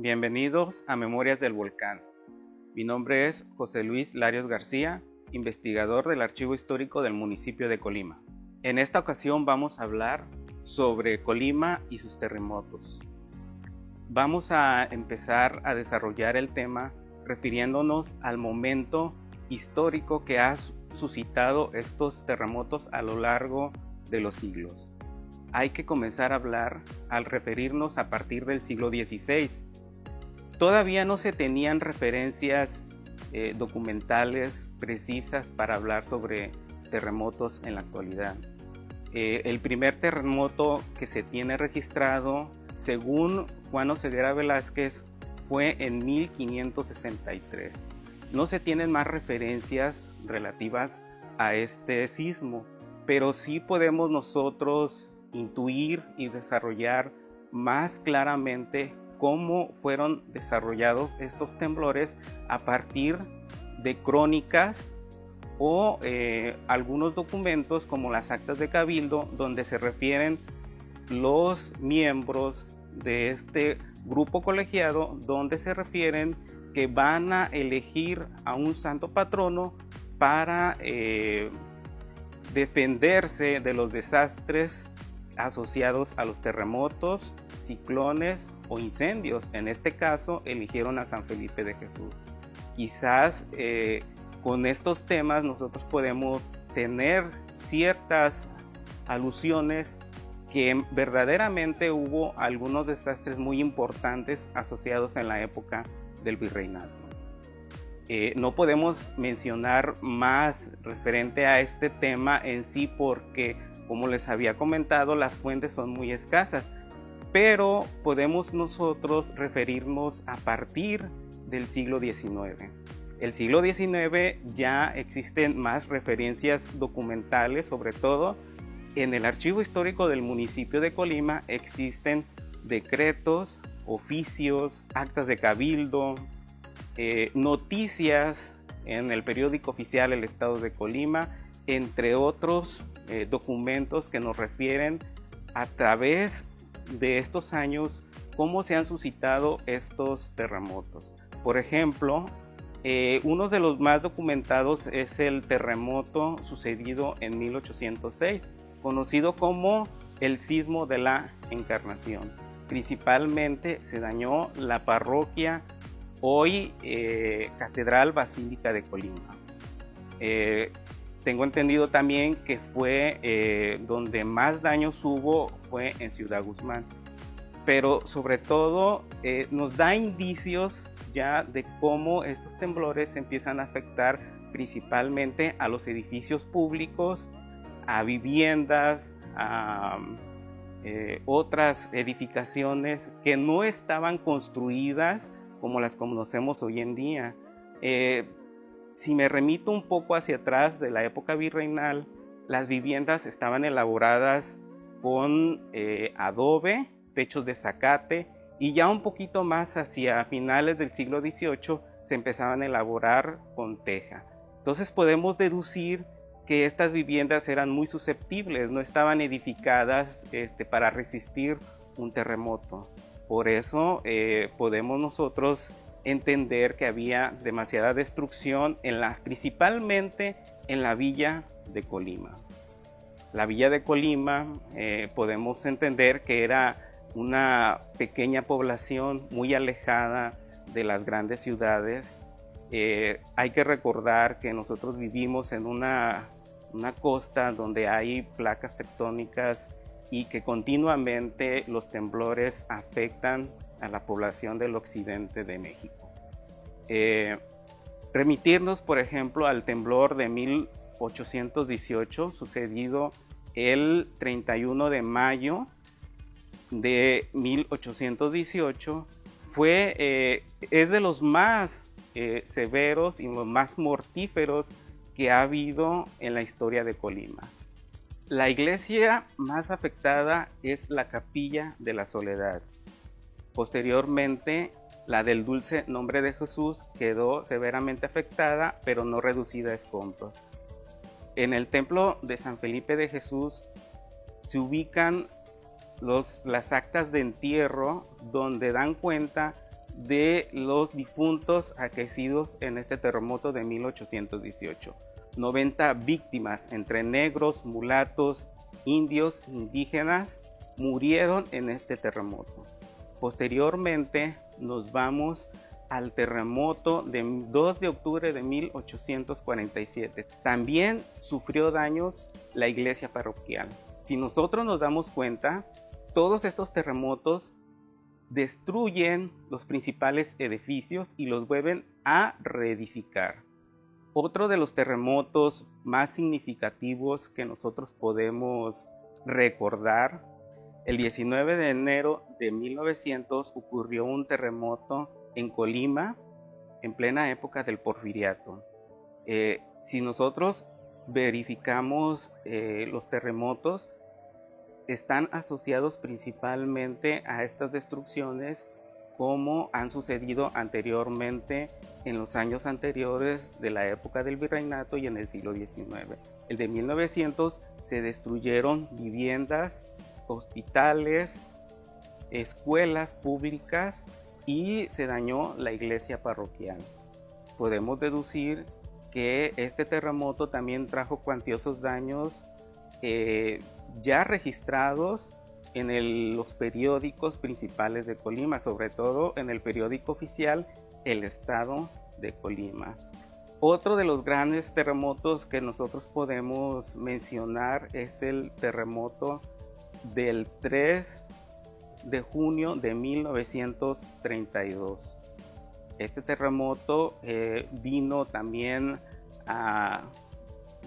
Bienvenidos a Memorias del Volcán. Mi nombre es José Luis Larios García, investigador del Archivo Histórico del municipio de Colima. En esta ocasión vamos a hablar sobre Colima y sus terremotos. Vamos a empezar a desarrollar el tema refiriéndonos al momento histórico que ha suscitado estos terremotos a lo largo de los siglos. Hay que comenzar a hablar al referirnos a partir del siglo XVI. Todavía no se tenían referencias documentales precisas para hablar sobre terremotos en la actualidad. El primer terremoto que se tiene registrado, según Juan Oseguera Velázquez, fue en 1563. No se tienen más referencias relativas a este sismo, pero sí podemos nosotros intuir y desarrollar más claramente cómo fueron desarrollados estos temblores a partir de crónicas o algunos documentos como las actas de cabildo, donde se refieren los miembros de este grupo colegiado, donde se refieren que van a elegir a un santo patrono para defenderse de los desastres asociados a los terremotos, ciclones o incendios. En este caso eligieron a San Felipe de Jesús. Quizás con estos temas nosotros podemos tener ciertas alusiones que verdaderamente hubo algunos desastres muy importantes asociados en la época del virreinato. No podemos mencionar más referente a este tema en sí porque, como les había comentado, las fuentes son muy escasas, pero podemos nosotros referirnos a partir del siglo XIX. El siglo XIX ya existen más referencias documentales, sobre todo en el Archivo Histórico del municipio de Colima existen decretos, oficios, actas de cabildo, noticias en el periódico oficial El Estado de Colima, entre otros documentos que nos refieren a través de estos años cómo se han suscitado estos terremotos. Por ejemplo, uno de los más documentados es el terremoto sucedido en 1806, conocido como el Sismo de la Encarnación. Principalmente se dañó la parroquia, hoy Catedral Basílica de Colima. Tengo entendido también que fue donde más daños hubo fue en Ciudad Guzmán, pero sobre todo nos da indicios ya de cómo estos temblores empiezan a afectar principalmente a los edificios públicos, a viviendas, a otras edificaciones que no estaban construidas como las conocemos hoy en día. Si me remito un poco hacia atrás de la época virreinal, las viviendas estaban elaboradas con adobe, techos de zacate, y ya un poquito más hacia finales del siglo XVIII se empezaban a elaborar con teja. Entonces podemos deducir que estas viviendas eran muy susceptibles, no estaban edificadas para resistir un terremoto. Por eso podemos nosotros entender que había demasiada destrucción principalmente en la villa de Colima. La villa de Colima podemos entender que era una pequeña población muy alejada de las grandes ciudades. Hay que recordar que nosotros vivimos en una costa donde hay placas tectónicas y que continuamente los temblores afectan a la población del occidente de México. Remitirnos, por ejemplo, al temblor de 1818, sucedido el 31 de mayo de 1818, es de los más severos y los más mortíferos que ha habido en la historia de Colima. La iglesia más afectada es la Capilla de la Soledad. Posteriormente, la del Dulce Nombre de Jesús quedó severamente afectada, pero no reducida a escombros. En el templo de San Felipe de Jesús se ubican las actas de entierro donde dan cuenta de los difuntos aquecidos en este terremoto de 1818. 90 víctimas entre negros, mulatos, indios, indígenas murieron en este terremoto. Posteriormente nos vamos al terremoto del 2 de octubre de 1847. También sufrió daños la iglesia parroquial. Si nosotros nos damos cuenta, todos estos terremotos destruyen los principales edificios y los vuelven a reedificar. Otro de los terremotos más significativos que nosotros podemos recordar, el 19 de enero de 1900 ocurrió un terremoto en Colima en plena época del Porfiriato. Si nosotros verificamos los terremotos, están asociados principalmente a estas destrucciones como han sucedido anteriormente en los años anteriores de la época del virreinato y en el siglo XIX. El de 1900 se destruyeron viviendas, hospitales, escuelas públicas y se dañó la iglesia parroquial. Podemos deducir que este terremoto también trajo cuantiosos daños ya registrados en los periódicos principales de Colima, sobre todo en el periódico oficial El Estado de Colima. Otro de los grandes terremotos que nosotros podemos mencionar es el terremoto del 3 de junio de 1932. Este terremoto vino también a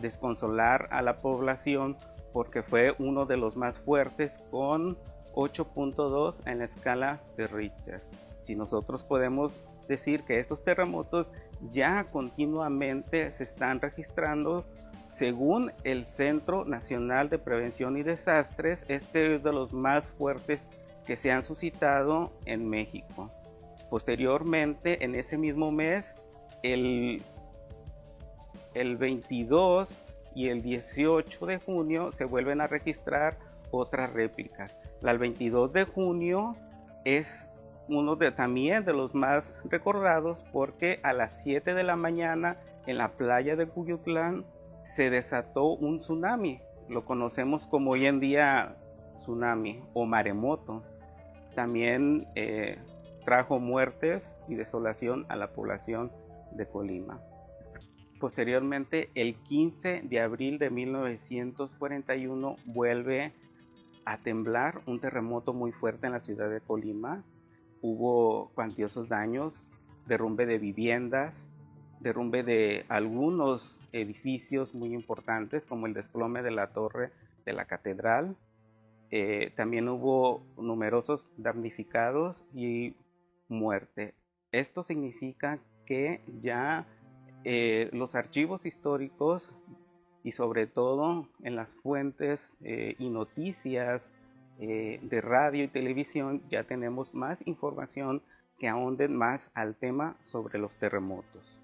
desconsolar a la población porque fue uno de los más fuertes con 8.2 en la escala de Richter. Si nosotros podemos decir que estos terremotos ya continuamente se están registrando, según el Centro Nacional de Prevención y Desastres, este es de los más fuertes que se han suscitado en México. Posteriormente, en ese mismo mes, el 22 y el 18 de junio se vuelven a registrar otras réplicas. El 22 de junio es también de los más recordados porque a las 7 de la mañana en la playa de Cuyutlán se desató un tsunami. Lo conocemos como hoy en día tsunami o maremoto. También trajo muertes y desolación a la población de Colima. Posteriormente, el 15 de abril de 1941 vuelve a temblar un terremoto muy fuerte en la ciudad de Colima. Hubo cuantiosos daños, derrumbe de viviendas, derrumbe de algunos edificios muy importantes como el desplome de la torre de la catedral. También hubo numerosos damnificados y muerte. Esto significa que ya los archivos históricos y sobre todo en las fuentes y noticias de radio y televisión ya tenemos más información que ahonden más al tema sobre los terremotos.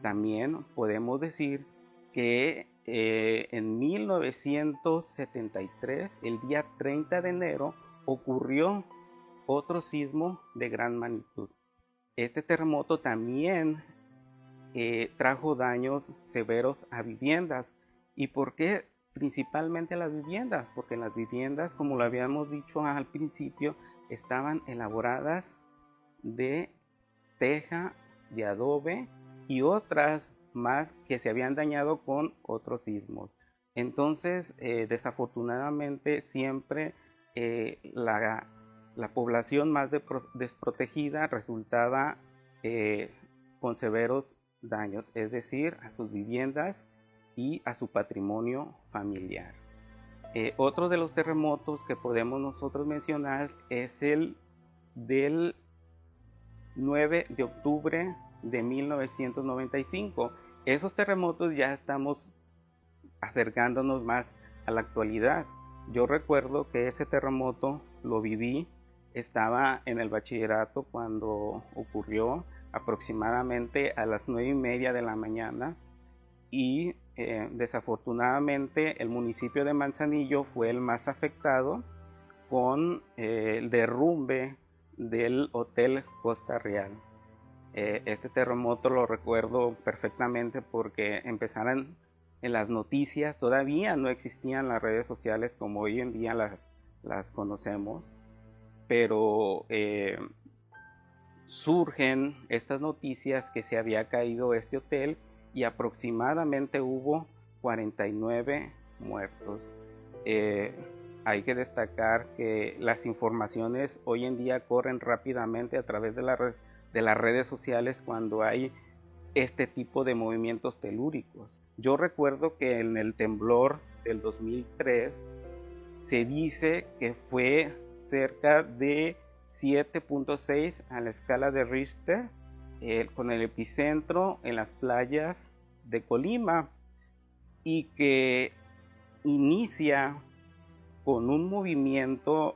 También podemos decir que en 1973, el día 30 de enero, ocurrió otro sismo de gran magnitud. Este terremoto también trajo daños severos a viviendas. ¿Y por qué principalmente a las viviendas? Porque las viviendas, como lo habíamos dicho al principio, estaban elaboradas de teja, de adobe y otras más que se habían dañado con otros sismos. Entonces, desafortunadamente, siempre la población más desprotegida resultaba con severos daños, es decir, a sus viviendas y a su patrimonio familiar. Otro de los terremotos que podemos nosotros mencionar es el del 9 de octubre de 1995. Esos terremotos ya estamos acercándonos más a la actualidad. Yo recuerdo que ese terremoto lo viví, estaba en el bachillerato cuando ocurrió, aproximadamente a las 9:30 de la mañana, y desafortunadamente el municipio de Manzanillo fue el más afectado con el derrumbe del Hotel Costa Real. Este terremoto lo recuerdo perfectamente porque empezaron en las noticias, todavía no existían las redes sociales como hoy en día las conocemos, pero surgen estas noticias que se había caído este hotel y aproximadamente hubo 49 muertos. Hay que destacar que las informaciones hoy en día corren rápidamente a través de las redes sociales cuando hay este tipo de movimientos telúricos. Yo recuerdo que en el temblor del 2003 se dice que fue cerca de 7.6 a la escala de Richter, con el epicentro en las playas de Colima, y que inicia con un movimiento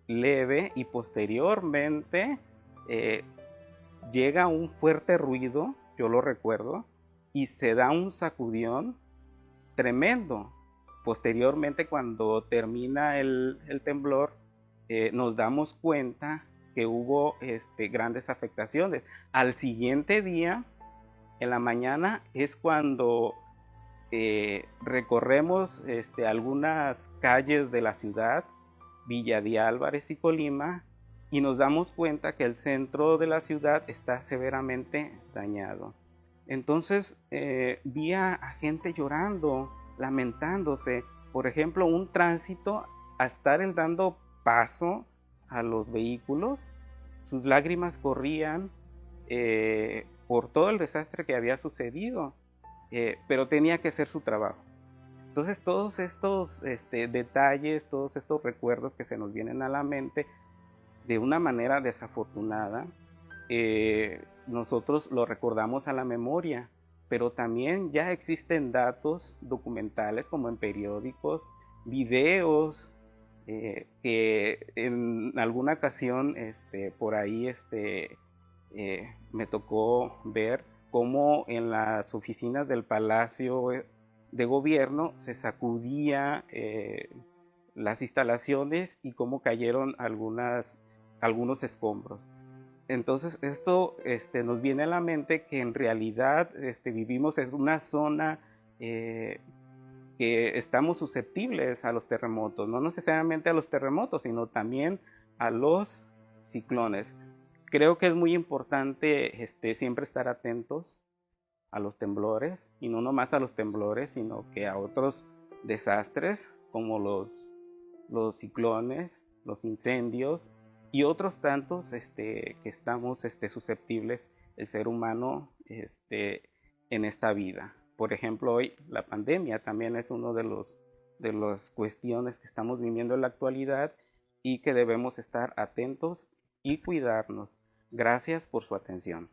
leve y posteriormente llega un fuerte ruido, yo lo recuerdo, y se da un sacudión tremendo. Posteriormente, cuando termina el temblor, nos damos cuenta que hubo grandes afectaciones. Al siguiente día, en la mañana, es cuando recorremos algunas calles de la ciudad, Villa de Álvarez y Colima, y nos damos cuenta que el centro de la ciudad está severamente dañado. Entonces vi a gente llorando, lamentándose. Por ejemplo, un tránsito, a estar dando paso a los vehículos, sus lágrimas corrían por todo el desastre que había sucedido, pero tenía que ser su trabajo. Entonces todos estos detalles, todos estos recuerdos que se nos vienen a la mente de una manera desafortunada, nosotros lo recordamos a la memoria, pero también ya existen datos documentales como en periódicos, videos, que en alguna ocasión por ahí me tocó ver cómo en las oficinas del Palacio de Gobierno se sacudía las instalaciones y cómo cayeron algunos escombros. Entonces esto nos viene a la mente que en realidad vivimos en una zona que estamos susceptibles a los terremotos, no necesariamente a los terremotos, sino también a los ciclones. Creo que es muy importante siempre estar atentos a los temblores, y no nomás a los temblores, sino que a otros desastres como los ciclones, los incendios y otros tantos que estamos susceptibles el ser humano en esta vida. Por ejemplo, hoy la pandemia también es uno de las cuestiones que estamos viviendo en la actualidad y que debemos estar atentos y cuidarnos. Gracias por su atención.